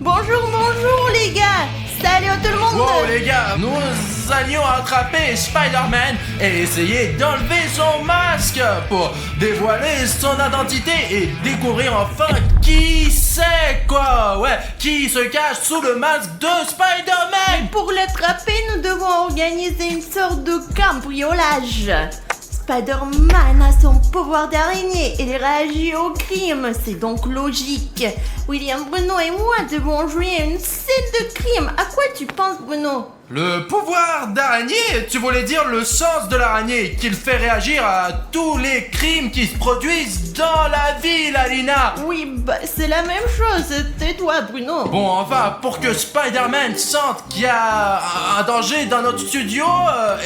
Bonjour, bonjour les gars. Salut à tout le monde. Wow les gars, nous allions attraper Spider-Man et essayer d'enlever son masque pour dévoiler son identité et découvrir enfin qui c'est quoi. Ouais, qui se cache sous le masque de Spider-Man. Pour l'attraper, nous devons organiser une sorte de cambriolage. Spider-Man a son pouvoir d'araignée et il réagit au crime, c'est donc logique. William, Bruno et moi devons jouer à une scène de crime. À quoi tu penses, Bruno? Le pouvoir d'araignée, tu voulais dire le sens de l'araignée, qu'il fait réagir à tous les crimes qui se produisent dans la ville, Alina. Oui, bah c'est la même chose, tais-toi, Bruno. Bon, enfin, pour que Spider-Man sente qu'il y a un danger dans notre studio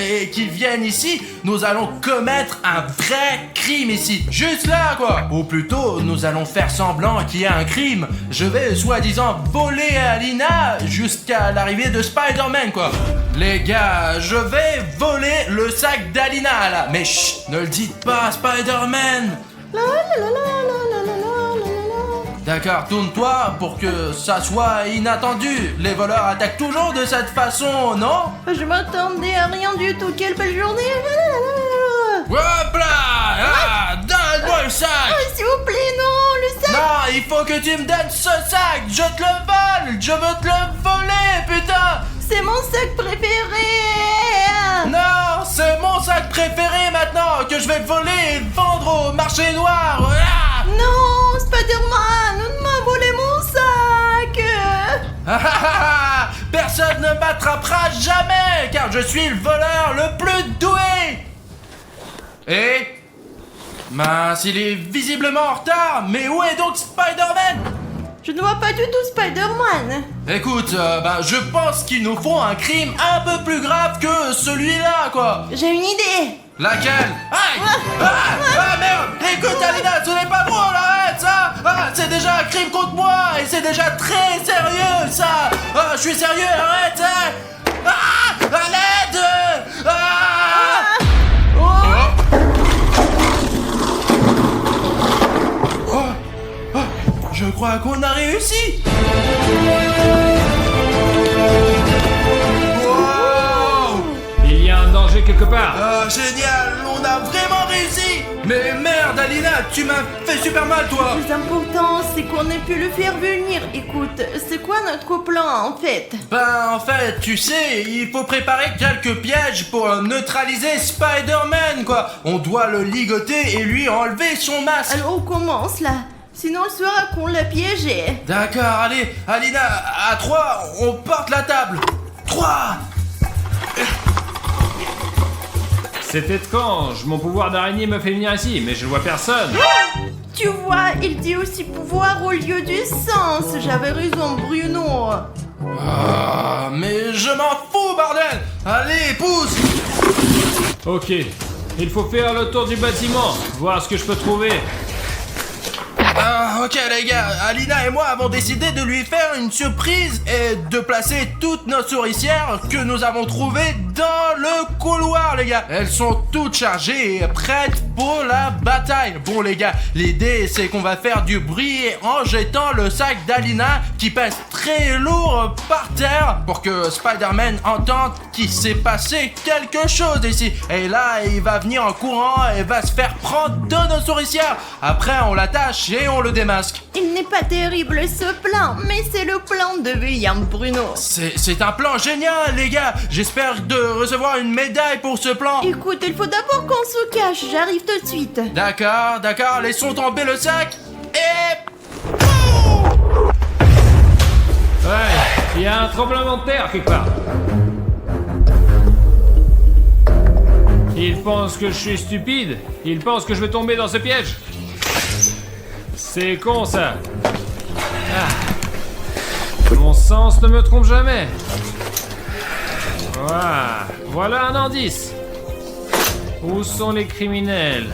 et qu'il vienne ici, nous allons commettre un vrai crime ici. Juste là, quoi. Ou plutôt, nous allons faire semblant qu'il y a un crime. Je vais, soi-disant, voler Alina jusqu'à l'arrivée de Spider-Man, quoi. Les gars, je vais voler le sac d'Alina, là. Mais chut, ne le dites pas à Spider-Man. La la la la la la la la la. D'accord, tourne-toi pour que ça soit inattendu. Les voleurs attaquent toujours de cette façon, non? Je m'attendais à rien du tout. Quelle belle journée. Hop là! Ah, donne-moi le sac! Oh, s'il vous plaît, non, le sac. Non, il faut que tu me donnes ce sac! Je te le vole! Je veux te le voler, putain! C'est mon sac préféré. Non, c'est mon sac préféré maintenant que je vais voler et vendre au marché noir! Ah! Non, Spider-Man, ne m'a volé mon sac. Ah, ah, ah, personne ne m'attrapera jamais car je suis le voleur le plus doué! Et mince, il est visiblement en retard, mais où est donc Spider-Man? Je ne vois pas du tout Spider-Man. Écoute, je pense qu'il nous faut un crime un peu plus grave que celui-là, quoi. J'ai une idée. Laquelle? Aïe! Ah, merde! Écoute, Alina, ce n'est pas drôle, arrête ça! Ah, c'est déjà un crime contre moi et c'est déjà très sérieux, ça! Ah, je suis sérieux, arrête! Hein. Ah! À l'aide! Ah! Je crois qu'on a réussi! Wow! Il y a un danger quelque part. Ah, génial! On a vraiment réussi! Mais merde, Alina, tu m'as fait super mal, toi! Le plus important, c'est qu'on ait pu le faire venir. Écoute, c'est quoi notre plan, en fait? En fait, tu sais, il faut préparer quelques pièges pour neutraliser Spider-Man, quoi! On doit le ligoter et lui enlever son masque! Alors, on commence, là. Sinon, on saura qu'on l'a piégé. D'accord, allez, Alina, à 3, on porte la table! 3! C'est étrange, mon pouvoir d'araignée me fait venir ici, mais je vois personne. Tu vois, il dit aussi pouvoir au lieu du sens. J'avais raison, Bruno. Ah, mais je m'en fous, bordel! Allez, pousse! Ok, il faut faire le tour du bâtiment, voir ce que je peux trouver. Ah, ok les gars, Alina et moi avons décidé de lui faire une surprise et de placer toutes nos souricières que nous avons trouvées dans le couloir, les gars. Elles sont toutes chargées et prêtes pour la bataille. Bon les gars, l'idée c'est qu'on va faire du bruit en jetant le sac d'Alina qui pèse très lourd par terre pour que Spider-Man entende qu'il s'est passé quelque chose ici. Et là, il va venir en courant et va se faire prendre de nos souricières. Après, on l'attache et on le démasque. Il n'est pas terrible ce plan, mais c'est le plan de William Bruno. C'est un plan génial, les gars. J'espère de recevoir une médaille pour ce plan. Écoute, il faut d'abord qu'on se cache, j'arrive tout de suite. D'accord, laissons tomber le sac. Et... Ouais, il y a un tremblement de terre quelque part. Il pense que je suis stupide. Il pense que je vais tomber dans ce piège. C'est con ça. Ah. Mon sens ne me trompe jamais. Voilà un indice. Où sont les criminels?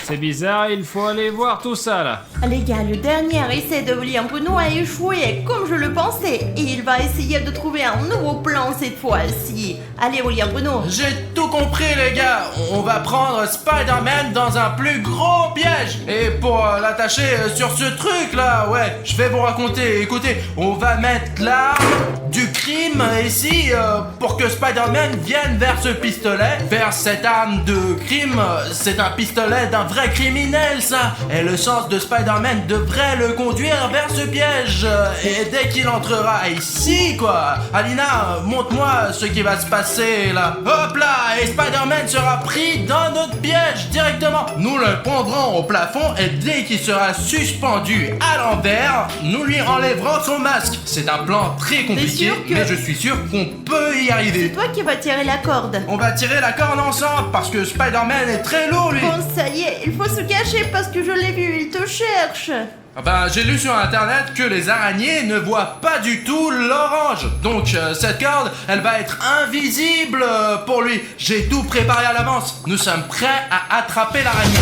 C'est bizarre, il faut aller voir tout ça là. Les gars, le dernier essai de William Bruno a échoué, comme je le pensais. Et il va essayer de trouver un nouveau plan cette fois-ci. Allez, William Bruno. J'ai tout compris les gars, on va prendre Spider-Man dans un plus gros piège. Et pour l'attacher sur ce truc là, ouais, je vais vous raconter. Écoutez, on va mettre l'arme du crime ici pour que Spider-Man vienne vers ce pistolet, vers cette arme de crime. C'est un pistolet d'un vrai criminel ça. Et le sens de Spider-Man devrait le conduire vers ce piège. Et dès qu'il entrera ici quoi, Alina, montre-moi ce qui va se passer là. Hop là, et Spider-Man sera pris dans notre piège directement. Nous le prendrons au plafond et dès qu'il sera suspendu à l'envers, nous lui enlèverons son masque. C'est un plan très compliqué, mais je suis sûr qu'on peut y arriver. C'est toi qui vas tirer la corde. On va tirer la corde ensemble parce que Spider-Man est très lourd lui. Bon, ça y est, il faut se cacher parce que je l'ai vu, il te cherche. Ah bah, j'ai lu sur internet que les araignées ne voient pas du tout l'orange. Donc cette corde, elle va être invisible pour lui. J'ai tout préparé à l'avance. Nous sommes prêts à attraper l'araignée.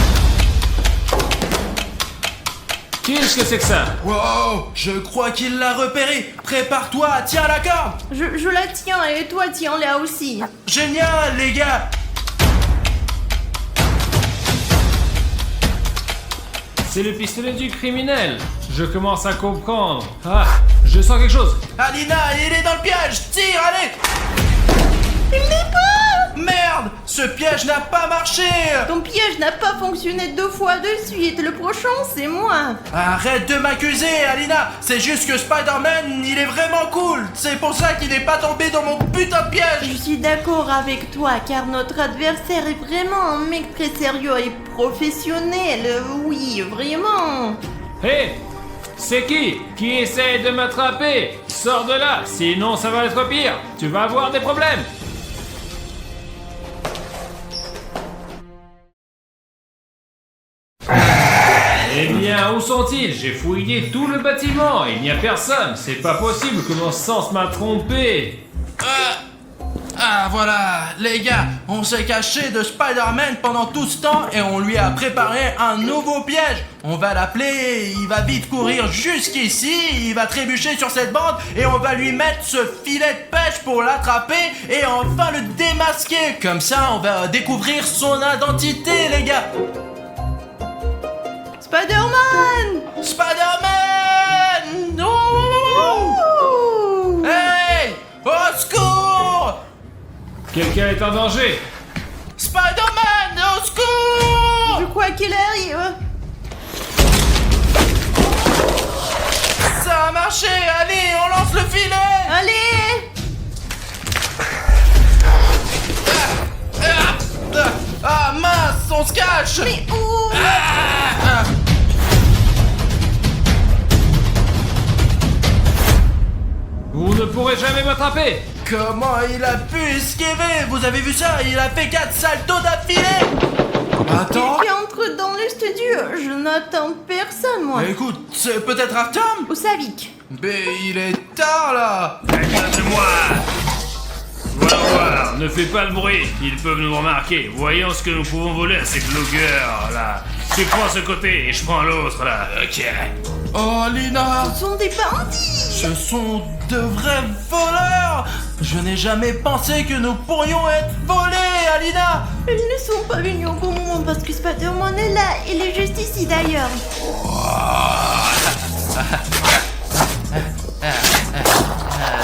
Qu'est-ce que c'est que ça? Wow, je crois qu'il l'a repéré. Prépare-toi, tiens la corde. Je la tiens et toi tiens-la aussi. Génial les gars. C'est le pistolet du criminel. Je commence à comprendre. Ah, je sens quelque chose. Alina, il est dans le piège. Tire, allez. Il n'est pas. Merde, ce piège n'a pas marché. Ton piège n'a pas fonctionné 2 fois de suite. Le prochain, c'est moi. Arrête de m'accuser, Alina. C'est juste que Spider-Man, il est vraiment cool. C'est pour ça qu'il n'est pas tombé dans mon putain de piège. Je suis d'accord avec toi, car notre adversaire est vraiment un mec très sérieux et professionnel. Oui, vraiment. Hé, c'est qui essaie de m'attraper? Sors de là, sinon ça va être pire. Tu vas avoir des problèmes. Eh bien, où sont-ils? J'ai fouillé tout le bâtiment, il n'y a personne. C'est pas possible que mon sens m'a trompé. Ah voilà, les gars, on s'est caché de Spider-Man pendant tout ce temps et on lui a préparé un nouveau piège. On va l'appeler, il va vite courir jusqu'ici, il va trébucher sur cette bande et on va lui mettre ce filet de pêche pour l'attraper et enfin le démasquer. Comme ça, on va découvrir son identité, les gars. Spider-Man. Spider-Man! Ouh. Hey! Au secours! Quelqu'un est en danger. Spider-Man! Au secours! Je crois qu'il arrive. Ça a marché! Allez, on lance le filet! Allez. Ah mince, on se cache! Mais où? Ah. Vous ne pourrez jamais m'attraper. Comment il a pu esquiver? Vous avez vu ça? Il a fait 4 saltos d'affilée! Attends! Qui entre dans le studio? Je n'attends personne, moi. Écoute, c'est peut-être Artem? Ou Savik. Mais il est tard là! Écoute-moi. Voir, ne fais pas le bruit, ils peuvent nous remarquer. Voyons ce que nous pouvons voler à ces blogueurs là. Tu prends ce côté et je prends l'autre là. Ok. Oh Lina! Ce sont des bandits. Ce sont de vrais voleurs! Je n'ai jamais pensé que nous pourrions être volés, Alina! Ils ne sont pas venus au bon moment parce que Spider-Man est là. Il est juste ici d'ailleurs.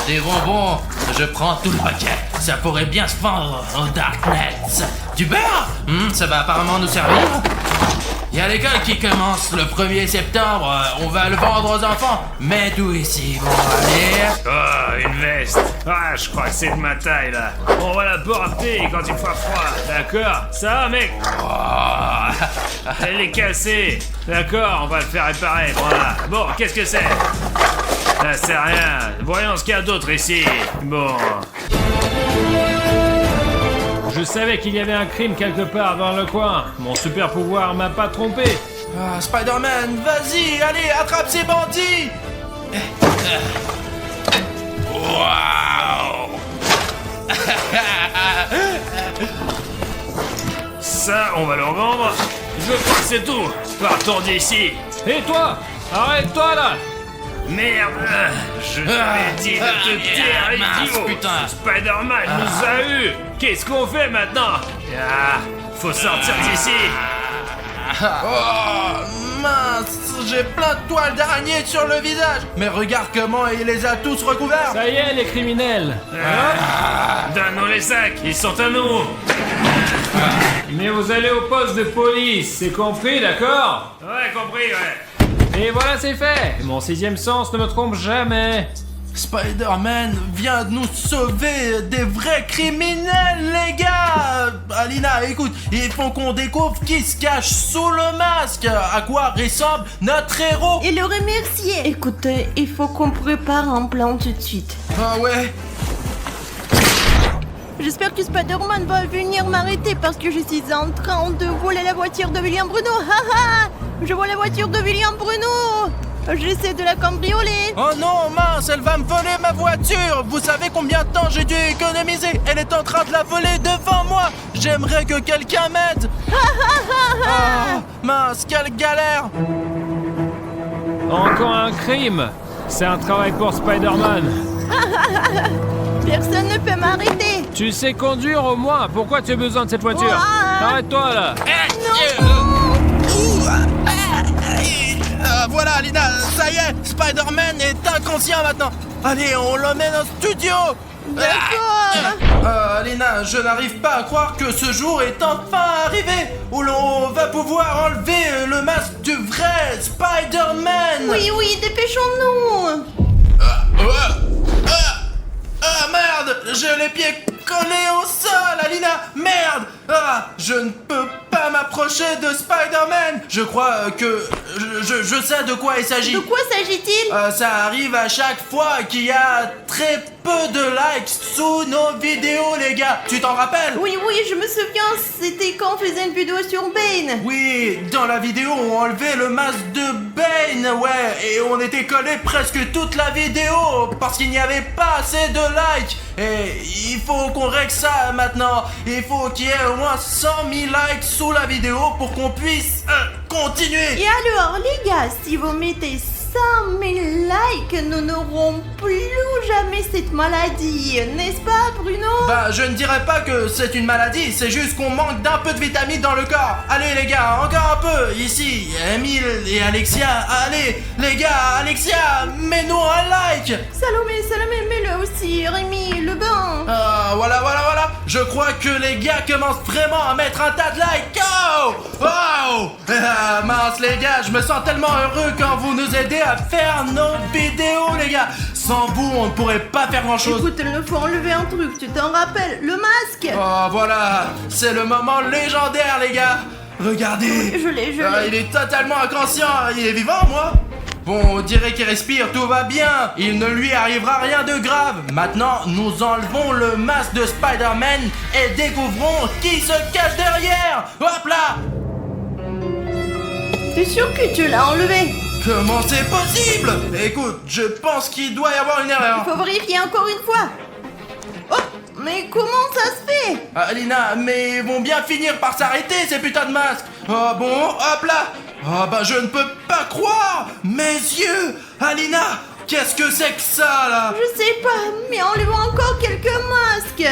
Des bonbons, je prends tout le paquet. Ça pourrait bien se vendre au Darknet. Du beurre? Ça va apparemment nous servir. Il y a l'école qui commence le 1er septembre. On va le vendre aux enfants. Mets tout ici, bon, allez. Oh, une veste. Ah, je crois que c'est de ma taille là. On va la porter quand il fera froid. D'accord? Ça va, mec? Elle est cassée. D'accord, on va le faire réparer. Voilà. Bon, qu'est-ce que c'est? Ça sert à rien. Voyons ce qu'il y a d'autre ici. Bon. Je savais qu'il y avait un crime quelque part dans le coin. Mon super pouvoir m'a pas trompé. Ah, Spider-Man, vas-y, allez, attrape ces bandits. Waouh. Ça, on va le revendre. Je crois que c'est tout. Partons d'ici. Et toi? Arrête-toi là! Merde, je t'avais dit de te taire, idiot. putain. Spider-Man nous a eu. Qu'est-ce qu'on fait maintenant? Ah, faut sortir d'ici. Oh, mince, j'ai plein de toiles d'araignée sur le visage. Mais regarde comment il les a tous recouverts. Ça y est, les criminels! Donne-nous les sacs, ils sont à nous. Mais vous allez au poste de police, c'est compris, d'accord? Ouais, compris, ouais. Et voilà, c'est fait! Mon sixième sens ne me trompe jamais! Spider-Man vient de nous sauver des vrais criminels, les gars. Alina, écoute, il faut qu'on découvre qui se cache sous le masque. À quoi ressemble notre héros. Et le remercier. Écoute, il faut qu'on prépare un plan tout de suite. Ah ouais. J'espère que Spider-Man va venir m'arrêter parce que je suis en train de voler la voiture de William Bruno. Haha, je vole la voiture de William Bruno. J'essaie de la cambrioler. Oh non, mince, elle va me voler ma voiture. Vous savez combien de temps j'ai dû économiser? Elle est en train de la voler devant moi. J'aimerais que quelqu'un m'aide. Ah, mince, quelle galère. Encore un crime! C'est un travail pour Spider-Man! Personne ne peut m'arrêter. Tu sais conduire au moins, pourquoi tu as besoin de cette voiture? Ouah. Arrête-toi là! Voilà, Alina, ça y est, Spider-Man est inconscient maintenant. Allez, on l'emmène au studio. D'accord. Alina, je n'arrive pas à croire que ce jour est enfin arrivé où l'on va pouvoir enlever le masque du vrai Spider-Man. Oui, dépêchons-nous. Ah merde, j'ai les pieds collés au sol, Alina. Merde. Je ne peux pas m'approcher de Spider-Man. Je crois que je sais de quoi il s'agit. De quoi s'agit-il? Ça arrive à chaque fois qu'il y a très peu de likes sous nos vidéos, les gars. Tu t'en rappelles? Oui, je me souviens, c'était quand on faisait une vidéo sur Bane. Oui, dans la vidéo, on enlevait le masque de Bane, ouais, et on était collé presque toute la vidéo parce qu'il n'y avait pas assez de likes. Et il faut qu'on règle ça maintenant. Il faut qu'il y ait au moins 100 000 likes sous la vidéo pour qu'on puisse continuer. Et alors, les gars, si vous mettez 100 000 likes, nous n'aurons plus jamais cette maladie, n'est-ce pas, Bruno? Bah, je ne dirais pas que c'est une maladie, c'est juste qu'on manque d'un peu de vitamines dans le corps. Allez, les gars, encore un peu. Ici, Emile et Alexia. Allez, les gars, Alexia, mets-nous un like. Salomé, mets-le aussi, Rémi, le bain. Voilà. Je crois que les gars commencent vraiment à mettre un tas de likes. Oh mince, les gars, je me sens tellement heureux quand vous nous aidez à faire nos vidéos, les gars. Sans vous, on ne pourrait pas faire grand-chose. Écoute, il nous faut enlever un truc, tu t'en rappelles? Le masque. Voilà, c'est le moment légendaire, les gars. Regardez. Je l'ai. Il est totalement inconscient. Il est vivant, moi. Bon, on dirait qu'il respire, tout va bien. Il ne lui arrivera rien de grave. Maintenant, nous enlevons le masque de Spider-Man et découvrons qui se cache derrière. Hop là. T'es sûr que tu l'as enlevé? Comment c'est possible? Écoute, je pense qu'il doit y avoir une erreur. Il faut vérifier encore une fois. Oh, mais comment ça se fait? Alina, mais ils vont bien finir par s'arrêter, ces putains de masques. Oh bon, hop là. Je ne peux pas croire. Mes yeux. Alina, qu'est-ce que c'est que ça, là? Je sais pas, mais enlevons encore quelques masques.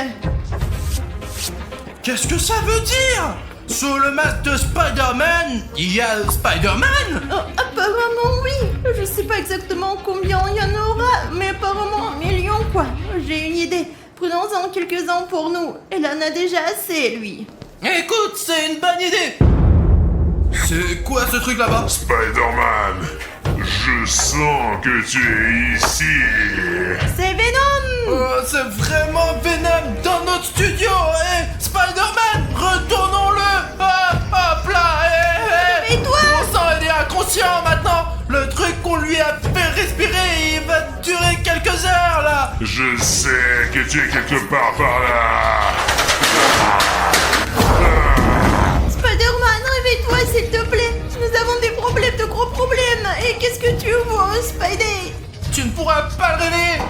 Qu'est-ce que ça veut dire? Sous le masque de Spider-Man, il y a Spider-Man? Oh, apparemment oui. Je sais pas exactement combien il y en aura, mais apparemment 1 million quoi. J'ai une idée. Prenons-en quelques-uns pour nous. Il en a déjà assez, lui. Écoute, c'est une bonne idée. C'est quoi ce truc là-bas? Spider-Man, je sens que tu es ici. C'est Venom. C'est vraiment Venom dans notre studio. Spider-Man, retournons-le. Hop là. Et toi? Mon sang, il est inconscient maintenant. Le truc qu'on lui a fait respirer, il va durer quelques heures là. Je sais que tu es quelque part par là. Spider-Man, réveille-toi s'il te plaît. Nous avons des problèmes, de gros problèmes. Et qu'est-ce que tu vois, Spidey? Tu ne pourras pas le réveiller.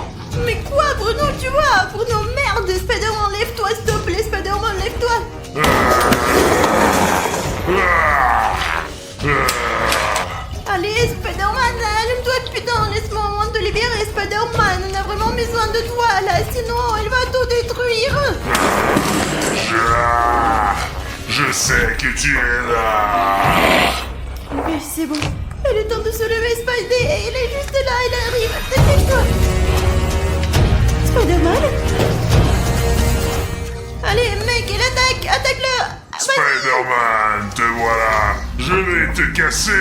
Mais quoi, Bruno, tu vois? Bruno, merde. Spider-Man, lève-toi s'il te plaît. Spider-Man, lève-toi. Je sais que tu es là. Mais c'est bon. Il est temps de se lever, Spidey. Il est juste là, il arrive. Dépêche-toi. Spider-Man? Allez, mec, il attaque. Attaque-le. Vas-y. Spider-Man, te voilà. Je vais te casser.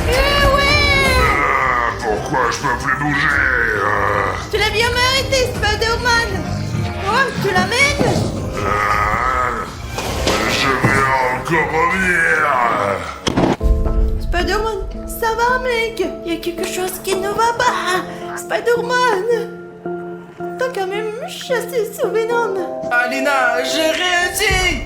Eh ouais. Pourquoi je peux plus bouger? Tu l'as bien mérité, Spider-Man. Oh, tu l'amènes? Je vais encore revenir. Spider-Man, ça va, mec? Il y a quelque chose qui ne va pas. Spider-Man. T'as quand même chassé ce Venom. Alina, j'ai réussi.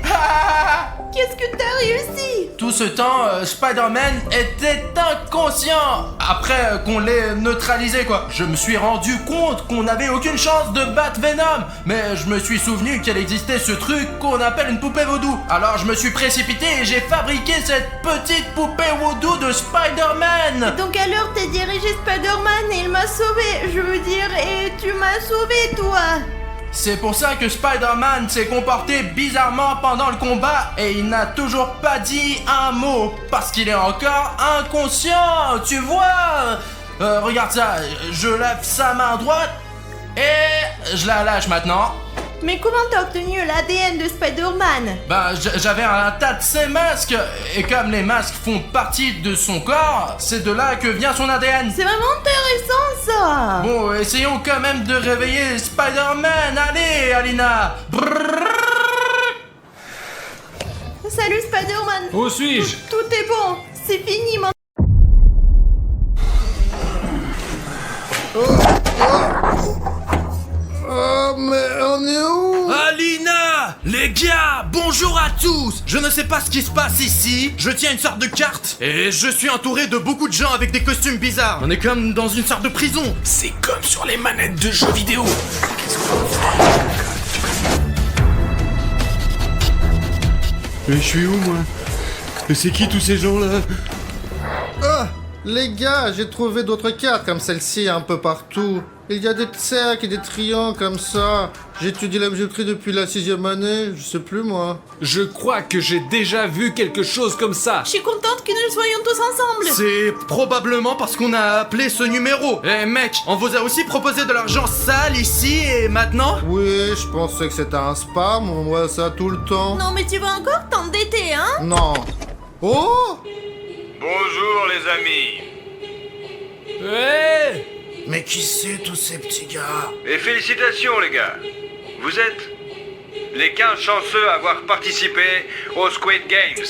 Qu'est-ce que t'as réussi? Tout ce temps, Spider-Man était inconscient. Après qu'on l'ait neutralisé, quoi. Je me suis rendu compte qu'on n'avait aucune chance de battre Venom. Mais je me suis souvenu qu'il existait ce truc qu'on appelle une poupée vaudou. Alors je me suis précipité et j'ai fabriqué cette petite poupée vaudou de Spider-Man. Donc alors t'es dirigé Spider-Man et il m'a sauvé. Je veux dire, et tu m'as sauvé, toi. C'est pour ça que Spider-Man s'est comporté bizarrement pendant le combat et il n'a toujours pas dit un mot parce qu'il est encore inconscient, tu vois. Regarde ça, je lève sa main droite et je la lâche maintenant. Mais comment t'as obtenu l'ADN de Spider-Man? Bah, j'avais un tas de ces masques et comme les masques font partie de son corps, c'est de là que vient son ADN. C'est vraiment intéressant, ça. Bon, essayons quand même de réveiller Spider-Man. Allez, Alina. Salut, Spider-Man. Où suis-je? Tout est bon. C'est fini, mon... Oh, mais on est où? Alina! Les gars, bonjour à tous! Je ne sais pas ce qui se passe ici, je tiens une sorte de carte, et je suis entouré de beaucoup de gens avec des costumes bizarres. On est comme dans une sorte de prison. C'est comme sur les manettes de jeux vidéo. Mais je suis où, moi? Et c'est qui tous ces gens-là? Ah! Les gars, j'ai trouvé d'autres cartes comme celle-ci un peu partout. Il y a des cercles et des triangles comme ça. J'étudie la géométrie depuis la 6e année, je sais plus moi. Je crois que j'ai déjà vu quelque chose comme ça. Je suis contente que nous soyons tous ensemble. C'est probablement parce qu'on a appelé ce numéro. Eh mec, on vous a aussi proposé de l'argent sale ici et maintenant? Oui, je pensais que c'était un spam, on voit ça tout le temps. Non, mais tu vas encore t'endetter, hein? Non. Oh! Bonjour les amis. Ouais. Mais qui c'est tous ces petits gars? Et félicitations les gars. Vous êtes les 15 chanceux à avoir participé au Squid Games.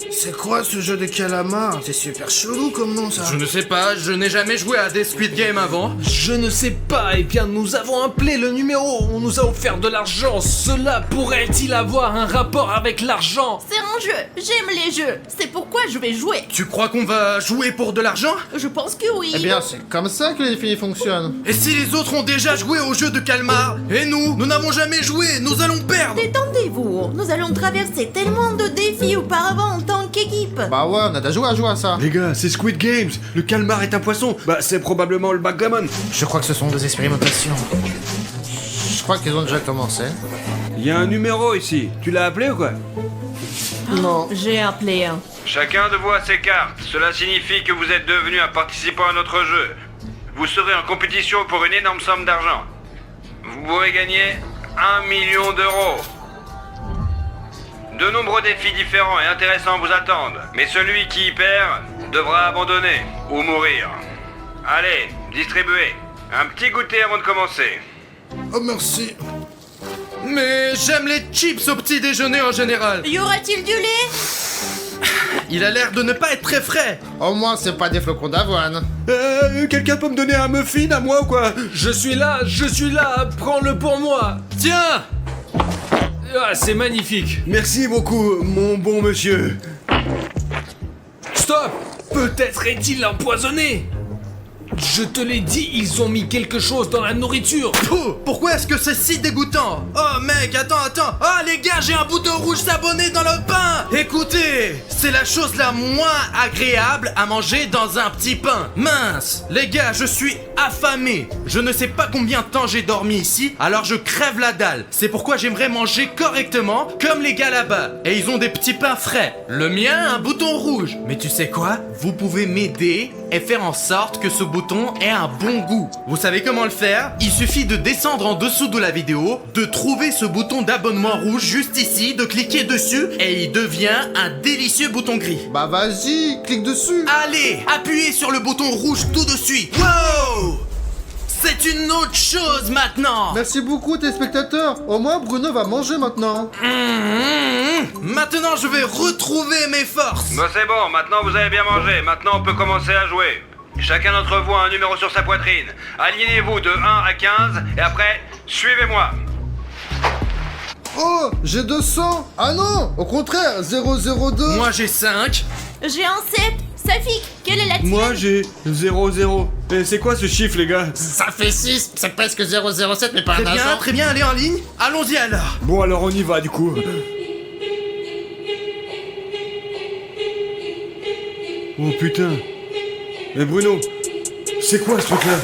C'est quoi ce jeu de calamar? C'est super chelou comme nom ça. Je ne sais pas, je n'ai jamais joué à des Squid Game avant. Je ne sais pas, eh bien nous avons appelé le numéro, on nous a offert de l'argent, cela pourrait-il avoir un rapport avec l'argent? C'est un jeu. J'aime les jeux. C'est pourquoi je vais jouer. Tu crois qu'on va jouer pour de l'argent? Je pense que oui. Eh bien, c'est comme ça que les défis fonctionnent. Et si les autres ont déjà joué au jeu de calmar, et nous n'avons jamais joué, nous allons perdre! Détendez-vous. Nous allons traverser tellement de défis auparavant en tant qu'équipe. Bah ouais, on a déjà joué à ça. Les gars, c'est Squid Games. Le calmar est un poisson. Bah, c'est probablement le backgammon. Je crois que ce sont des expérimentations. Je crois qu'ils ont déjà commencé. Il y a un numéro ici. Tu l'as appelé ou quoi? Non. J'ai appelé. Chacun de vous a ses cartes. Cela signifie que vous êtes devenu un participant à notre jeu. Vous serez en compétition pour une énorme somme d'argent. Vous pourrez gagner 1 million d'euros. De nombreux défis différents et intéressants vous attendent, mais celui qui y perd devra abandonner ou mourir. Allez, distribuez. Un petit goûter avant de commencer. Oh merci. Mais j'aime les chips au petit déjeuner en général. Y aura-t-il du lait? Il a l'air de ne pas être très frais. Au moins, c'est pas des flocons d'avoine. Quelqu'un peut me donner un muffin à moi ou quoi? Je suis là, prends-le pour moi. Tiens! Ah, c'est magnifique. Merci beaucoup, mon bon monsieur. Stop. Peut-être est-il empoisonné. Je te l'ai dit, ils ont mis quelque chose dans la nourriture. Oh, pourquoi est-ce que c'est si dégoûtant? Oh mec, attends. Oh les gars, j'ai un bouton rouge s'abonner dans le pain. Écoutez, c'est la chose la moins agréable à manger dans un petit pain. Mince, les gars, je suis affamé. Je ne sais pas combien de temps j'ai dormi ici, alors je crève la dalle. C'est pourquoi j'aimerais manger correctement, comme les gars là-bas. Et ils ont des petits pains frais. Le mien, un bouton rouge. Mais tu sais quoi? Vous pouvez m'aider et faire en sorte que ce bouton ait un bon goût. Vous savez comment le faire? Il suffit de descendre en dessous de la vidéo, de trouver ce bouton d'abonnement rouge juste ici, de cliquer dessus et il devient un délicieux bouton gris. Bah vas-y, clique dessus. Allez, appuyez sur le bouton rouge tout de suite. Wow! C'est une autre chose maintenant. Merci beaucoup téléspectateurs. Au moins Bruno va manger maintenant. Maintenant je vais retrouver mes forces. Bon, c'est bon, maintenant vous avez bien mangé. Maintenant on peut commencer à jouer. Chacun d'entre vous a un numéro sur sa poitrine. Alignez-vous de 1 à 15 et après, suivez-moi. Oh, j'ai 200. Ah non, au contraire, 002. Moi j'ai 5. J'ai un 7. Safik, quelle est la tienne? Moi j'ai 0-0. Et c'est quoi ce chiffre, les gars? Ça fait 6, c'est presque 007, mais pas un agent. Très bien, allez en ligne. Allons-y alors. Bon, alors on y va, du coup. Oh putain. Mais Bruno, c'est quoi ce truc-là?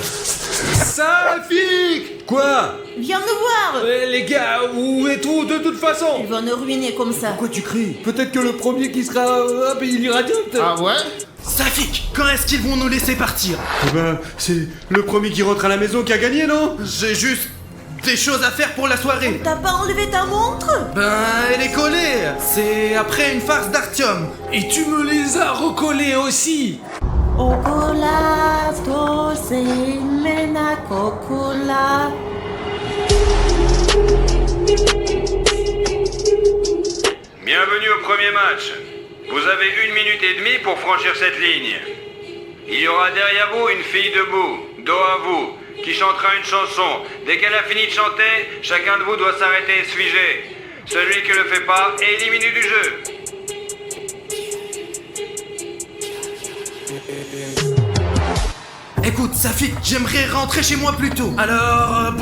Safik! Quoi? Viens nous voir. Les gars, où êtes-vous de toute façon? Ils vont nous ruiner comme ça. Pourquoi tu cries? Peut-être que le premier qui sera... hop, il ira direct. Ah ouais? Safik, quand est-ce qu'ils vont nous laisser partir? Eh ben, c'est le premier qui rentre à la maison qui a gagné, non? J'ai juste des choses à faire pour la soirée. T'as pas enlevé ta montre? Ben, elle est collée. C'est après une farce d'Artium. Et tu me les as recollés aussi. Ocola, tose, mena, cocola. Bienvenue au premier match. Vous avez 1 minute et demie pour franchir cette ligne. Il y aura derrière vous une fille debout, dos à vous, qui chantera une chanson. Dès qu'elle a fini de chanter, chacun de vous doit s'arrêter et se figer. Celui qui ne le fait pas est éliminé du jeu. Écoute, Safik, j'aimerais rentrer chez moi plus tôt. Alors,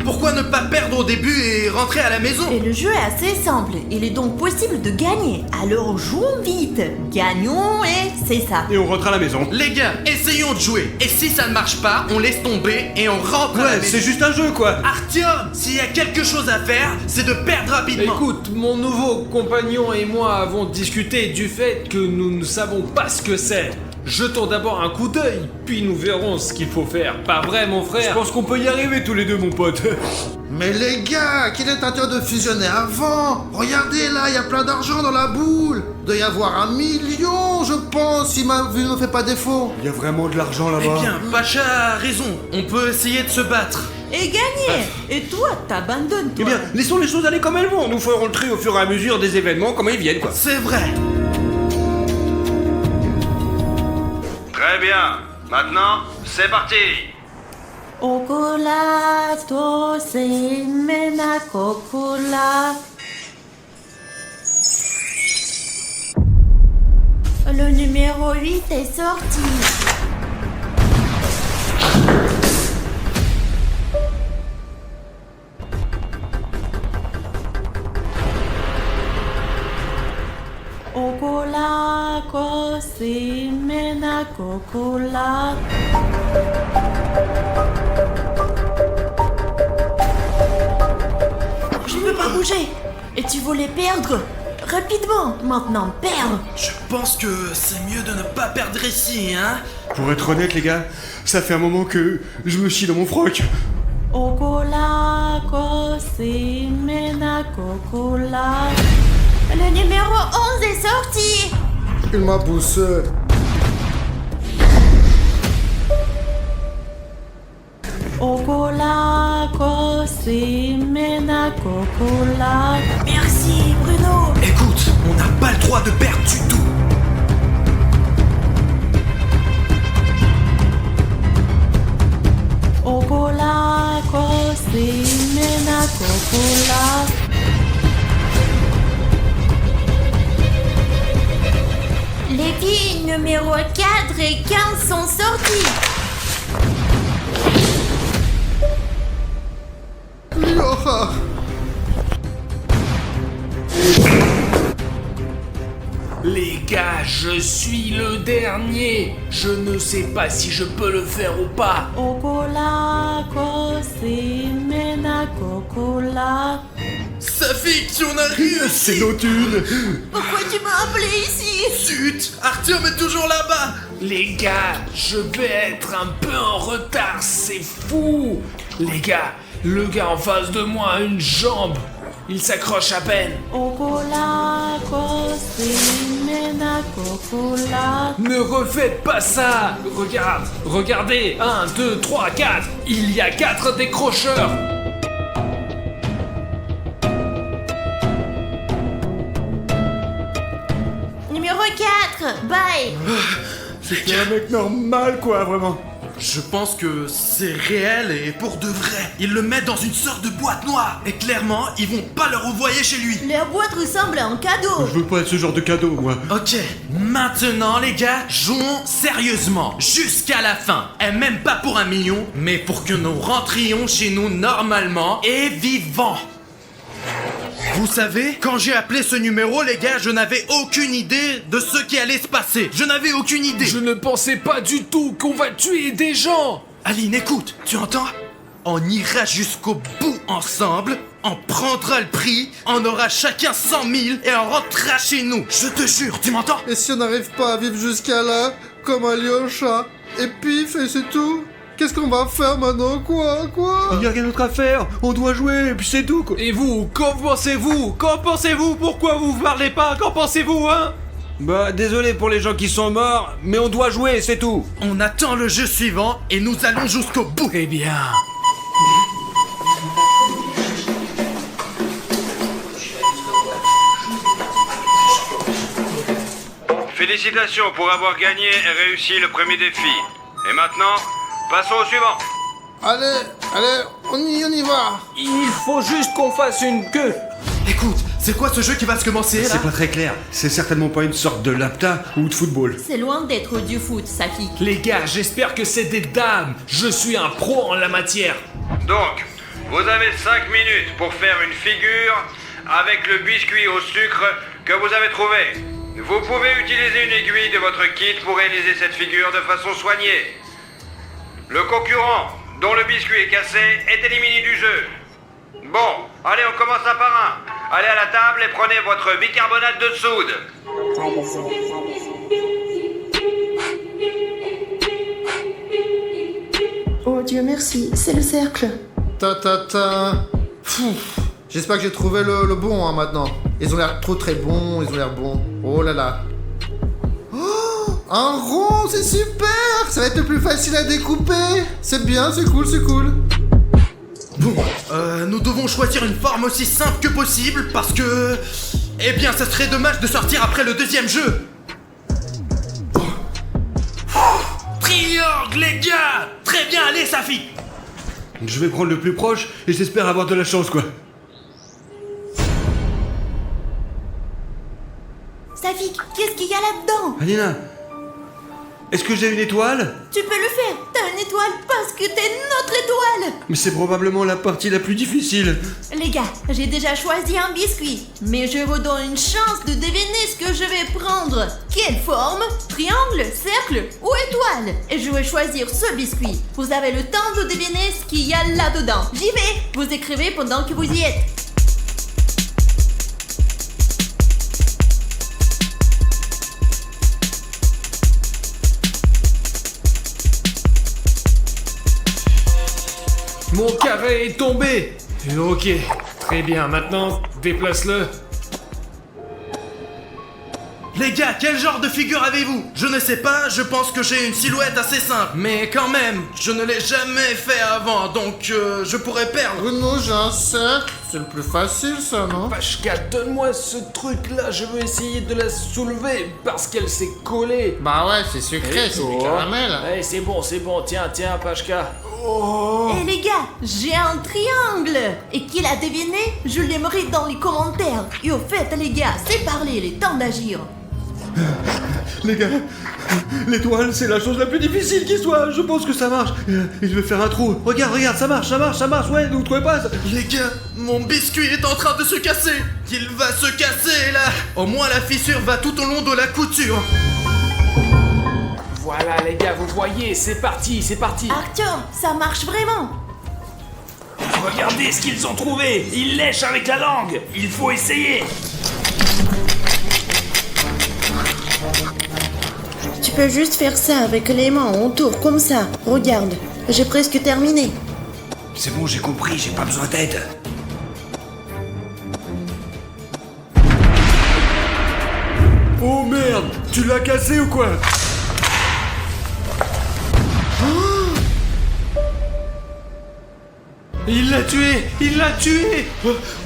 pourquoi ne pas perdre au début et rentrer à la maison? Et le jeu est assez simple. Il est donc possible de gagner. Alors jouons vite. Gagnons et c'est ça. Et on rentre à la maison. Les gars, essayons de jouer. Et si ça ne marche pas, on laisse tomber et on rentre à la Ouais, maison. c'est juste un jeu, quoi. Artyom, s'il y a quelque chose à faire, c'est de perdre rapidement. Écoute, mon nouveau compagnon et moi avons discuté du fait que nous ne savons pas ce que c'est. Jetons d'abord un coup d'œil, puis nous verrons ce qu'il faut faire. Pas vrai, mon Je frère? pense qu'on peut y arriver tous les deux, mon pote. Mais les gars, qu'il est intérêt de fusionner avant? Regardez là, il y a plein d'argent dans la boule. Il doit y avoir 1 million, je pense, si ma vue ne me fait pas défaut. Il y a vraiment de l'argent Eh là-bas. bien, Pacha a raison. On peut essayer de se battre. Et gagner. Et toi, t'abandonnes, Eh toi. bien, laissons les choses aller comme elles vont. Nous ferons le tri au fur et à mesure des événements, comme ils viennent, quoi. C'est vrai. Très bien. Maintenant, c'est parti. Ocola, tose, mena, cocola. Le numéro 8 est sorti. Ocola, cose, mena, cocola. Je ne peux pas bouger. Et tu voulais perdre? Rapidement, maintenant, perds. Je pense que c'est mieux de ne pas perdre ici, hein. Pour être honnête, les gars, ça fait un moment que je me chie dans mon froc. Ocola, cose, mena, cocola. Le numéro 11 est sorti. Il m'a poussé. Ocola, cose, mena, cocola. Merci, Bruno. Écoute, on n'a pas le droit de perdre du tout. Ocola, cose, mena, cocola. Les filles numéro 4 et 15 sont sorties. gars, je suis le dernier. Je ne sais pas si je peux le faire ou pas. Okola, Kosimena, Kokola. Safik, on arrive. C'est nos thunes. Pourquoi tu m'as appelé ici? Zut, Artyom est toujours là-bas. Les gars, je vais être un peu en retard, c'est fou. Les gars, le gars en face de moi a une jambe. Il s'accroche à peine. Okola, Kosimena, Kokola. Ne refaites pas ça. Regardez. 1, 2, 3, 4. Il y a 4 décrocheurs. Numéro 4, bye. C'est un mec normal, quoi, vraiment. Je pense que c'est réel et pour de vrai. Ils le mettent dans une sorte de boîte noire. Et clairement, ils vont pas le renvoyer chez lui. Leur boîte ressemble à un cadeau. Je veux pas être ce genre de cadeau, moi. Ok, maintenant les gars, jouons sérieusement, jusqu'à la fin. Et même pas pour 1 million, mais pour que nous rentrions chez nous normalement et vivants. Vous savez, quand j'ai appelé ce numéro, les gars, je n'avais aucune idée de ce qui allait se passer. Je n'avais aucune idée. Je ne pensais pas du tout qu'on va tuer des gens. Aline, écoute, tu entends? On ira jusqu'au bout ensemble, on prendra le prix, on aura chacun 100 000 et on rentrera chez nous. Je te jure, tu m'entends? Et si on n'arrive pas à vivre jusqu'à là, comme Alyosha, et pif, et c'est tout? Qu'est-ce qu'on va faire maintenant? Quoi? Il y a rien d'autre à faire. On doit jouer, et puis c'est tout, quoi. Et vous, qu'en pensez-vous? Qu'en pensez-vous? Pourquoi vous parlez pas? Qu'en pensez-vous, hein? Bah, désolé pour les gens qui sont morts, mais on doit jouer, c'est tout. On attend le jeu suivant et nous allons jusqu'au bout. Très bien. Félicitations pour avoir gagné et réussi le premier défi. Et maintenant, passons au suivant. Allez, on y va. Il faut juste qu'on fasse une queue. Écoute, c'est quoi ce jeu qui va se commencer là? C'est pas très clair. C'est certainement pas une sorte de lapta ou de football. C'est loin d'être du foot, Safik. Les gars, j'espère que c'est des dames. Je suis un pro en la matière. Donc, vous avez 5 minutes pour faire une figure avec le biscuit au sucre que vous avez trouvé. Vous pouvez utiliser une aiguille de votre kit pour réaliser cette figure de façon soignée. Le concurrent dont le biscuit est cassé est éliminé du jeu. Bon, allez, on commence un par un. Allez à la table et prenez votre bicarbonate de soude. Oh Dieu merci, c'est le cercle. J'espère que j'ai trouvé le bon, hein, maintenant. Ils ont l'air très bons, ils ont l'air bons. Oh là là. Oh, un rond, c'est super. Ça va être le plus facile à découper. C'est bien, c'est cool. Bon, nous devons choisir une forme aussi simple que possible parce que... Eh bien, ça serait dommage de sortir après le deuxième jeu. Triangle, les gars. Très bien, allez, Safi. Je vais prendre le plus proche et j'espère avoir de la chance, quoi. Safik, qu'est-ce qu'il y a là-dedans? Alina, est-ce que j'ai une étoile? Tu peux le faire, t'as une étoile parce que t'es notre étoile. Mais c'est probablement la partie la plus difficile. Les gars, j'ai déjà choisi un biscuit, mais je vous donne une chance de deviner ce que je vais prendre. Quelle forme? Triangle, cercle ou étoile? Et je vais choisir ce biscuit. Vous avez le temps de deviner ce qu'il y a là-dedans. J'y vais. Vous écrivez pendant que vous y êtes. Mon carré est tombé. Ok, très bien. Maintenant, déplace-le. Les gars, quel genre de figure avez-vous? Je ne sais pas, je pense que j'ai une silhouette assez simple. Mais quand même, je ne l'ai jamais fait avant, donc je pourrais perdre. Bruno, j'ai un cercle. C'est le plus facile, ça, non? Pashka, donne-moi ce truc-là. Je veux essayer de la soulever parce qu'elle s'est collée. Bah ouais, c'est sucré, c'est du caramel. Allez, c'est bon. Tiens, Pashka. Eh les gars, j'ai un triangle. Et qui l'a deviné? Je l'aimerais dans les commentaires. Et au fait, les gars, c'est parler, il est temps d'agir. Les gars, l'étoile, c'est la chose la plus difficile qui soit. Je pense que ça marche. Il veut faire un trou. Regarde, ça marche. Ouais, vous trouvez pas ça? Les gars, mon biscuit est en train de se casser. Il va se casser là. Au moins la fissure va tout au long de la couture. Voilà les gars, vous voyez, c'est parti. Artyom, ça marche vraiment. Regardez ce qu'ils ont trouvé. Ils lèchent avec la langue. Il faut essayer. Tu peux juste faire ça avec les mains en tour comme ça. Regarde, j'ai presque terminé. C'est bon, j'ai compris, j'ai pas besoin d'aide. Oh merde, tu l'as cassé ou quoi? Il l'a tué.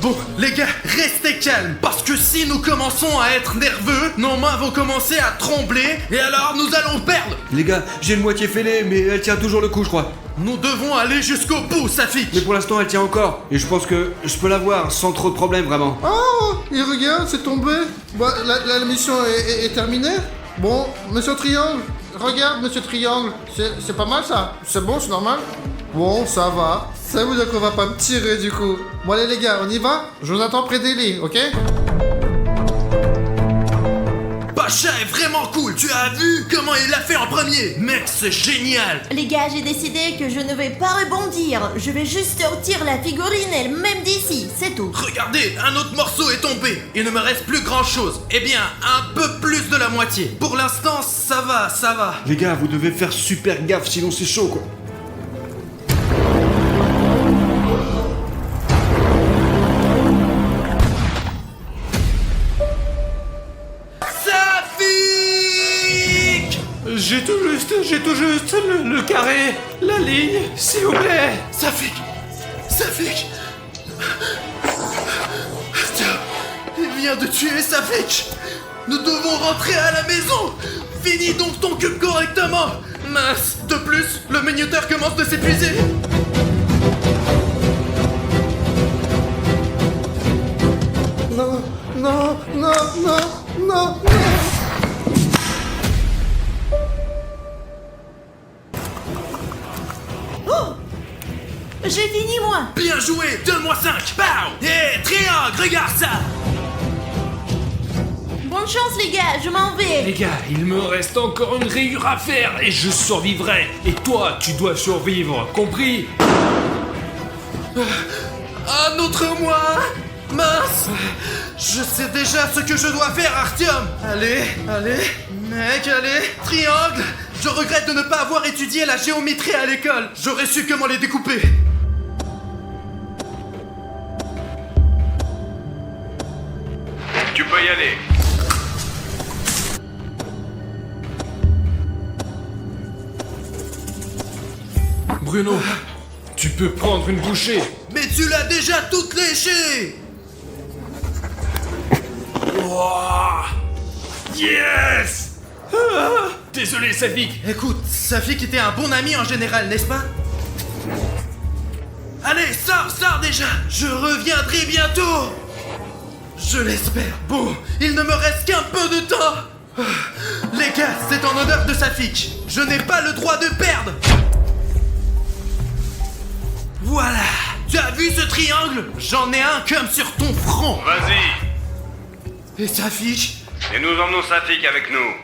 Bon, les gars, restez calmes, parce que si nous commençons à être nerveux, nos mains vont commencer à trembler, et alors nous allons perdre. Les gars, j'ai une moitié fêlée, mais elle tient toujours le coup, je crois. Nous devons aller jusqu'au bout, Safik. Mais pour l'instant, elle tient encore. Et je pense que je peux la voir sans trop de problèmes, vraiment. Oh, et regarde, c'est tombé. Bah, la mission est terminée. Bon, Monsieur Triangle, regarde, Monsieur Triangle. C'est pas mal ça. C'est bon, c'est normal. Bon, ça va. Ça veut dire qu'on va pas me tirer du coup. Bon allez les gars, on y va? Je vous attends près des lits, ok? Pacha est vraiment cool, tu as vu comment il l'a fait en premier? Mec, c'est génial. Les gars, j'ai décidé que je ne vais pas rebondir. Je vais juste sortir la figurine elle-même d'ici, c'est tout. Regardez, un autre morceau est tombé. Il ne me reste plus grand chose. Eh bien, un peu plus de la moitié. Pour l'instant, ça va. Les gars, vous devez faire super gaffe, sinon c'est chaud, quoi. J'ai tout juste le carré, la ligne, s'il vous plaît. Safik. Tiens, il vient de tuer Safik. Nous devons rentrer à la maison. Finis donc ton cube correctement. Mince. De plus, le minuteur commence de s'épuiser. Non. J'ai fini moi. Bien joué, donne-moi 5. Pow. Et triangle, regarde ça. Bonne chance les gars, je m'en vais. Les gars, il me reste encore une rayure à faire et je survivrai. Et toi, tu dois survivre, compris? Un autre moi. Mince. Je sais déjà ce que je dois faire, Artyom. Allez, mec, allez. Triangle. Je regrette de ne pas avoir étudié la géométrie à l'école. J'aurais su comment les découper. Tu peux y aller. Bruno, tu peux prendre une bouchée. Mais tu l'as déjà toute léchée. Wow. Yes. Désolé, Safik. Écoute, Safik était un bon ami en général, n'est-ce pas? Allez, sors déjà. Je reviendrai bientôt. Je l'espère. Bon, il ne me reste qu'un peu de temps. Les gars, c'est en honneur de Safik. Je n'ai pas le droit de perdre. Voilà. Tu as vu ce triangle? J'en ai un comme sur ton front. Vas-y. Et Safik? Et nous emmenons Safik avec nous.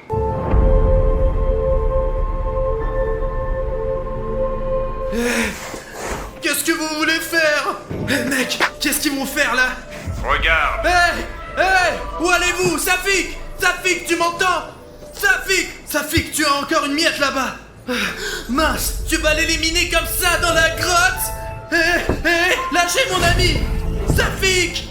Qu'est-ce que vous voulez faire? Mec, qu'est-ce qu'ils vont faire là? Regarde. Où allez-vous? Safik, tu m'entends? Safik, tu as encore une miette là-bas. Mince, tu vas l'éliminer comme ça dans la grotte? Lâchez mon ami. Safik.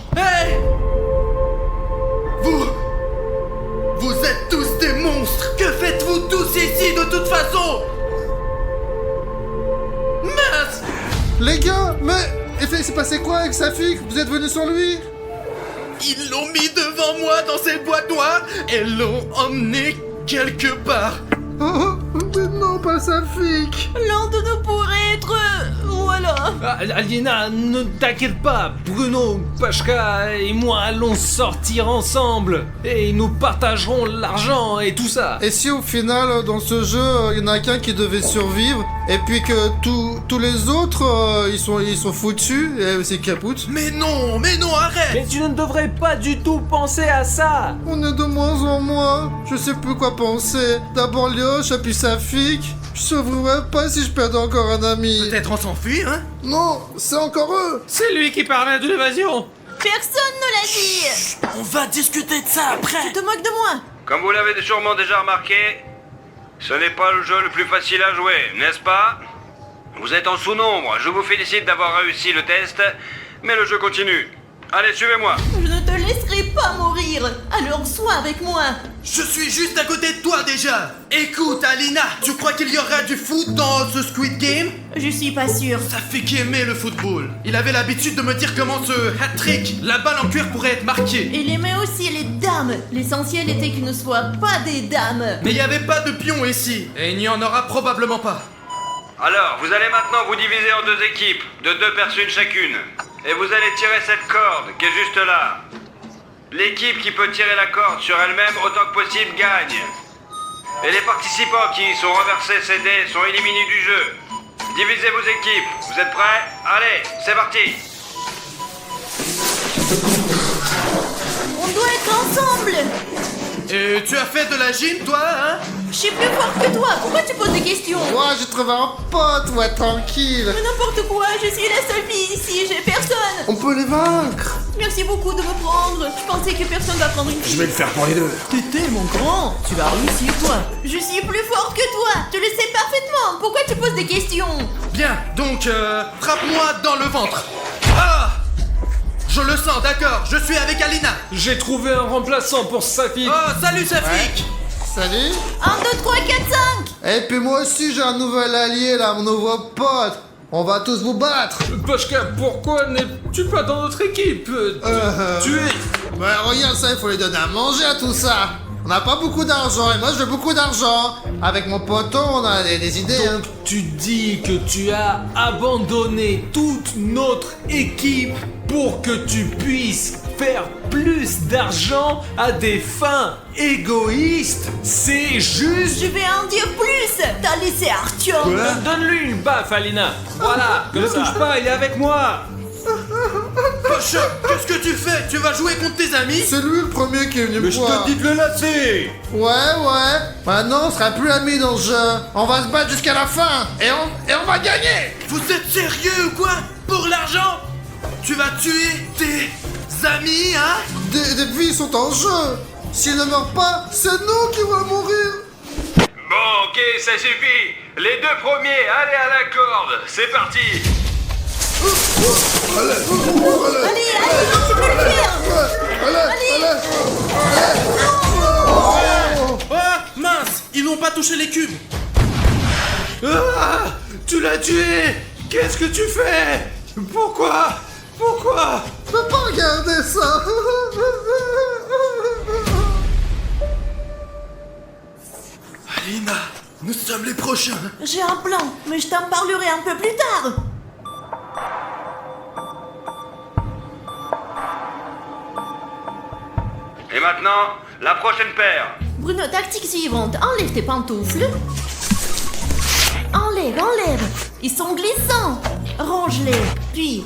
Vous êtes tous des monstres. Que faites-vous tous ici de toute façon? Mince. Les gars, mais il s'est passé quoi avec Safik? Vous êtes venus sans lui? Ils l'ont mis devant moi dans cette boîte noire et l'ont emmené quelque part. Oh, mais non, pas Safik. L'un de nous pourrait être... Voilà. Alina, ne t'inquiète pas. Bruno, Pachka et moi allons sortir ensemble. Et nous partagerons l'argent et tout ça. Et si au final, dans ce jeu, il y en a qu'un qui devait survivre, et puis que tous les autres, ils sont foutus, et c'est capoute. Mais non, arrête. Mais tu ne devrais pas du tout penser à ça. On est de moins en moins. Je sais plus quoi penser. D'abord Lioche, puis Safik. Je sauverais pas si je perdais encore un ami. Peut-être on s'enfuit, hein? Non, c'est encore eux. C'est lui qui parlait de l'évasion. Personne ne l'a dit. On va discuter de ça après. Tu te moques de moi. Comme vous l'avez sûrement déjà remarqué, ce n'est pas le jeu le plus facile à jouer, n'est-ce pas? Vous êtes en sous-nombre, je vous félicite d'avoir réussi le test, mais le jeu continue. Allez, suivez-moi. Je ne te laisserai pas mourir. Alors sois avec moi. Je suis juste à côté de toi déjà. Écoute, Alina, tu crois qu'il y aura du foot dans ce Squid Game? Je suis pas sûre. Ça fait qu'il aimait le football. Il avait l'habitude de me dire comment ce hat-trick, la balle en cuir pourrait être marquée. Il aimait aussi les dames. L'essentiel était qu'ils ne soient pas des dames. Mais il n'y avait pas de pion ici, et il n'y en aura probablement pas. Alors, vous allez maintenant vous diviser en deux équipes, de 2 personnes chacune. Et vous allez tirer cette corde qui est juste là. L'équipe qui peut tirer la corde sur elle-même autant que possible gagne. Et les participants qui sont renversés ces dés sont éliminés du jeu. Divisez vos équipes. Vous êtes prêts? Allez, c'est parti. On doit être ensemble. Et tu as fait de la gym, toi, hein? Je suis plus fort que toi. Pourquoi tu poses des questions? Moi, j'ai trouvé un pote, ouais, tranquille. Mais n'importe quoi. Je suis la seule fille ici. J'ai personne. On peut les vaincre. Merci beaucoup de me prendre. Je pensais que personne va prendre une fille. Je vais le faire pour les deux. T'étais mon grand. Tu vas réussir, toi. Je suis plus fort que toi. Tu le sais parfaitement. Pourquoi tu poses des questions? Bien, donc, frappe-moi dans le ventre. Ah! Je le sens, d'accord, je suis avec Alina. J'ai trouvé un remplaçant pour Safik. Oh, salut Safik. Salut. 1, 2, 3, 4, 5. Et puis moi aussi, j'ai un nouvel allié, là, mon nouveau pote. On va tous vous battre. Pachka, pourquoi n'es-tu pas dans notre équipe? Tu es... Bah regarde ça, il faut les donner à manger à tout ça. On n'a pas beaucoup d'argent, et moi je veux beaucoup d'argent. Avec mon poteau, on a des idées, hein. Tu dis que tu as abandonné toute notre équipe pour que tu puisses faire plus d'argent à des fins égoïstes. C'est juste... Je vais en dire plus. T'as laissé Artyom. Donne-lui une baffe, Alina. Voilà, comme ça. Ne touche pas, il est avec moi. Poche, qu'est-ce que tu fais? Tu vas jouer contre tes amis? C'est lui le premier qui est venu me Mais je voir. te dis de le lasser. Ouais. Maintenant, on sera plus amis dans le jeu. On va se battre jusqu'à la fin. Et on va gagner. Vous êtes sérieux ou quoi? Pour l'argent? Tu vas tuer tes amis, hein? Des vies sont en jeu. S'ils ne meurent pas, c'est nous qui allons mourir. Bon, ok, ça suffit. Les 2 premiers, allez à la corde. C'est parti. Allez, tu peux le faire. Allez. Ah, mince, ils n'ont pas touché les cubes. Ah, tu l'as tué. Qu'est-ce que tu fais? Pourquoi? Je peux pas regarder ça. Alina, nous sommes les prochains. J'ai un plan, mais je t'en parlerai un peu plus tard. Et maintenant, la prochaine paire. Bruno, tactique suivante. Enlève tes pantoufles. Enlève. Ils sont glissants. Range-les. Puis,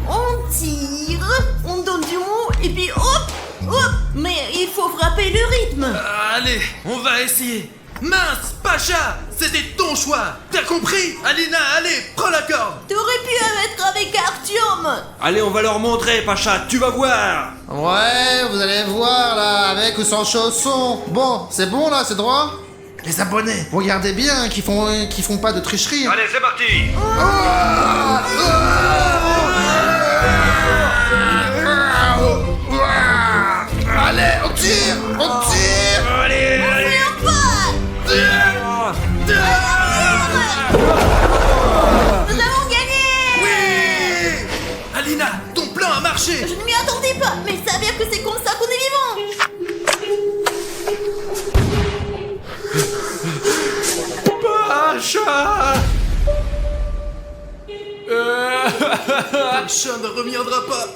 on tire, on donne du mot, et puis hop. Mais il faut frapper le rythme. Allez, on va essayer. Mince, Pacha, c'était ton choix. T'as compris? Alina, allez, prends la corde. T'aurais pu être avec Artyom. Allez, on va leur montrer, Pacha, tu vas voir. Ouais, vous allez voir là, avec ou sans chaussons. Bon, c'est bon là, c'est droit? Les abonnés, regardez bien qu'ils font pas de tricherie. Allez, c'est parti. Allez, on tire. Nous avons gagné. Oui. Alina, ton plan a marché. Je ne m'y attendais pas, mais il s'avère que c'est comme ça qu'on est vivant. Pacha. Sean ne reviendra pas.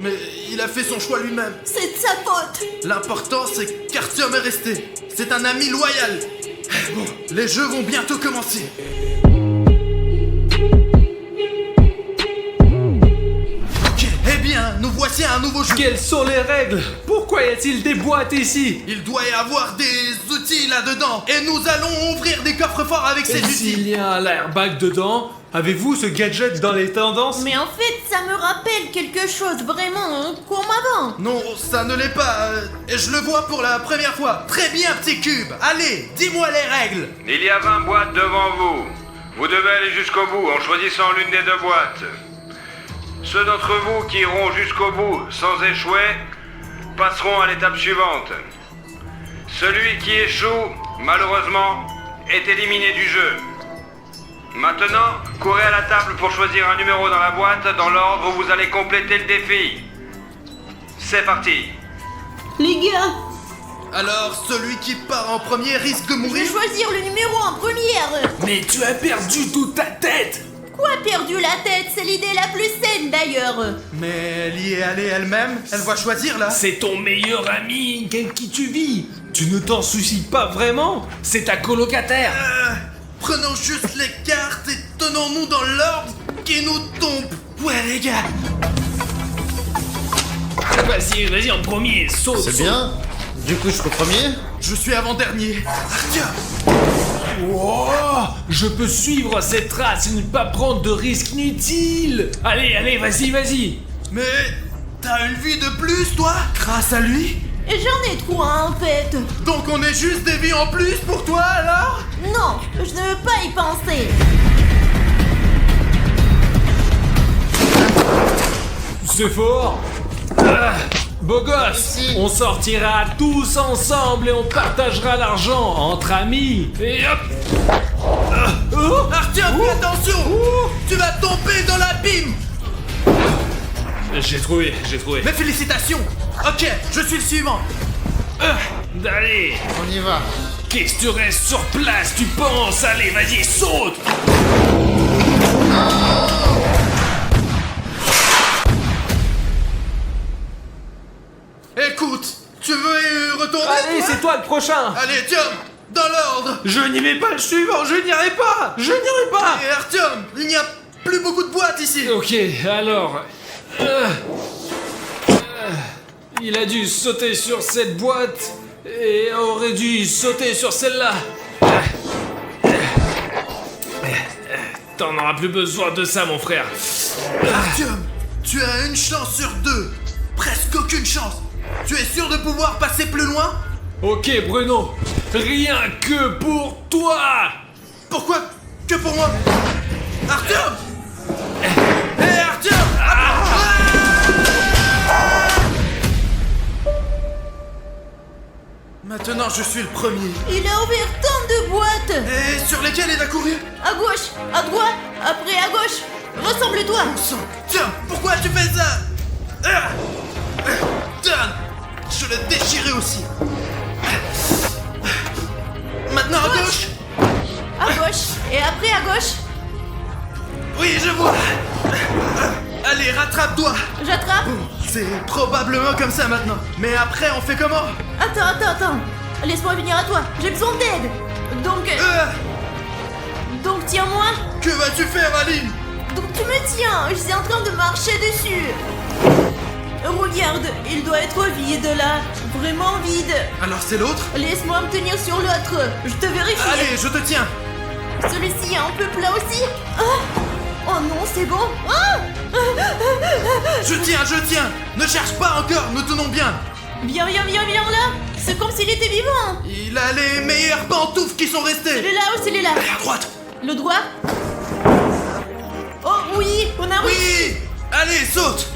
Mais il a fait son choix lui-même. C'est de sa faute. L'important, c'est qu'Artyom est resté. C'est un ami loyal. Bon, les jeux vont bientôt commencer. Ok, eh bien, nous voici à un nouveau jeu. Quelles sont les règles? Pourquoi y a-t-il des boîtes ici? Il doit y avoir des outils là-dedans. Et nous allons ouvrir des coffres forts avec ces Et s'il outils. y a un airbag dedans? Avez-vous ce gadget dans les tendances? Mais en fait, ça me rappelle quelque chose vraiment comme avant. Non, ça ne l'est pas. Et je le vois pour la première fois. Très bien, petit cube. Allez, dis-moi les règles. Il y a 20 boîtes devant vous. Vous devez aller jusqu'au bout en choisissant l'une des 2 boîtes. Ceux d'entre vous qui iront jusqu'au bout sans échouer passeront à l'étape suivante. Celui qui échoue, malheureusement, est éliminé du jeu. Maintenant, courez à la table pour choisir un numéro dans la boîte dans l'ordre où vous allez compléter le défi. C'est parti. Les gars, Alors, celui qui part en premier risque de je vais mourir. choisir le numéro en première. Mais tu as perdu toute ta tête! Quoi, perdu la tête? C'est l'idée la plus saine d'ailleurs. Mais elle y est allée elle-même. Elle va choisir là. C'est ton meilleur ami avec qui tu vis. Tu ne t'en soucies pas vraiment? C'est ta colocataire. Prenons juste les cartes et tenons-nous dans l'ordre qui nous tombe. Ouais, les gars. Vas-y, en premier, saute. C'est saute. bien. Du coup, je suis premier. Je suis avant-dernier. Artyom. Oh, je peux suivre cette trace et ne pas prendre de risques inutiles. Allez, vas-y. Mais t'as une vie de plus, toi, grâce à lui. Et j'en ai 3 en fait. Donc on est juste des vies en plus pour toi, alors? Non, je ne veux pas y penser. C'est fort. Beau gosse, Ici. on sortira tous ensemble et on partagera l'argent entre amis. Et hop. Artyom, fais attention. Tu vas tomber dans l'abîme. J'ai trouvé. Mais félicitations. Ok, je suis le suivant. Allez, On y va. qu'est-ce que tu restes sur place, tu penses? Allez, vas-y, saute. Écoute, tu veux retourner? Allez, toi? c'est toi le prochain. Allez, tiens, dans l'ordre. Je n'y vais pas le suivant, je n'irai pas. Et Artyom, il n'y a plus beaucoup de boîtes ici. Ok, alors... il a dû sauter sur cette boîte et aurait dû sauter sur celle-là. T'en auras plus besoin de ça, mon frère. Artyom, tu as une chance sur 2. Presque aucune chance. Tu es sûr de pouvoir passer plus loin? Ok, Bruno, rien que pour toi. Pourquoi que pour moi? Artyom! Hé, Artyom! Maintenant, je suis le premier. Il a ouvert tant de boîtes. Et sur lesquels il a couru? À gauche, à droite, après à gauche. Ressemble-toi. Sang. Tiens, pourquoi tu fais ça? Tiens, je l'ai déchiré aussi. Maintenant à gauche? À gauche, et après à gauche. Oui, je vois. Allez, rattrape-toi. J'attrape. C'est probablement comme ça maintenant. Mais après, on fait comment? Attends. Laisse-moi venir à toi. J'ai besoin d'aide. Donc tiens-moi. Que vas-tu faire, Aline? Donc tu me tiens. Je suis en train de marcher dessus. Regarde, il doit être vide là. Vraiment vide. Alors c'est l'autre? Laisse-moi me tenir sur l'autre. Je te vérifie. Allez, je te tiens. Celui-ci est un peu plat aussi. Oh non, c'est bon. Je tiens. Ne cherche pas encore, nous tenons bien. Viens là. C'est comme s'il était vivant. Il a les meilleures pantoufles qui sont restées. Celui-là ou celui-là? Allez, à droite. Le droit? Oh oui, on a réussi. Oui. Allez, saute.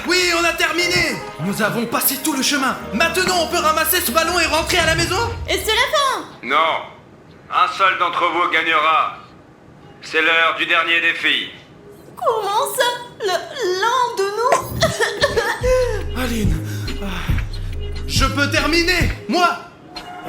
Oui, on a terminé. Nous avons passé tout le chemin. Maintenant, on peut ramasser ce ballon et rentrer à la maison? Et c'est la fin. Non. Un seul d'entre vous gagnera. C'est l'heure du dernier défi. Comment ça? L'un de nous? Aline, je peux terminer. Moi,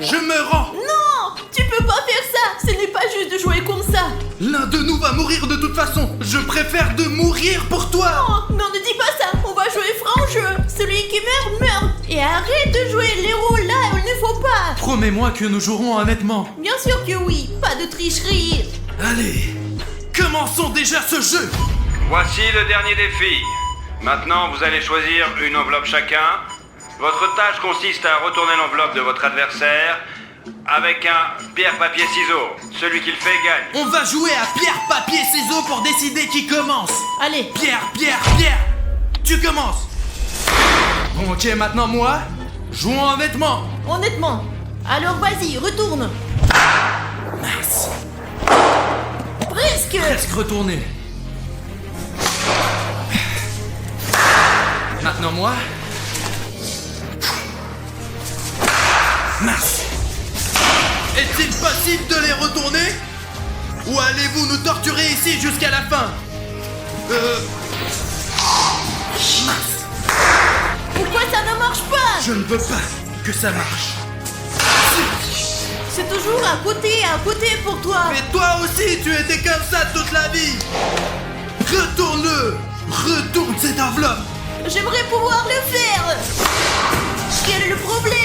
je me rends. Non, tu peux pas faire ça. Ce n'est pas juste de jouer comme ça. L'un de nous va mourir de toute façon. Je préfère de mourir pour toi. Oh, non, ne dis pas ça. On va jouer franc jeu. Celui qui meurt, meurt. Et arrête de jouer l'héros là où il ne faut pas. Promets-moi que nous jouerons honnêtement. Bien sûr que oui. Pas de tricherie. Allez, commençons déjà ce jeu. Voici le dernier défi. Maintenant, vous allez choisir une enveloppe chacun. Votre tâche consiste à retourner l'enveloppe de votre adversaire avec un pierre-papier-ciseaux. Celui qui le fait gagne. On va jouer à pierre, papier, ciseaux pour décider qui commence. Allez. Pierre, pierre, pierre. Tu commences. Bon, ok, maintenant moi. Jouons honnêtement. Honnêtement. Alors vas-y, retourne. Mince. Presque. Presque retourné. Maintenant moi. Mince. Est-il possible de les retourner? Ou allez-vous nous torturer ici jusqu'à la fin? Mince. Pourquoi ça ne marche pas? Je ne veux pas que ça marche. C'est toujours à côté pour toi. Mais toi aussi, tu étais comme ça toute la vie. Retourne-le. Retourne cette enveloppe. J'aimerais pouvoir le faire. Quel est le problème?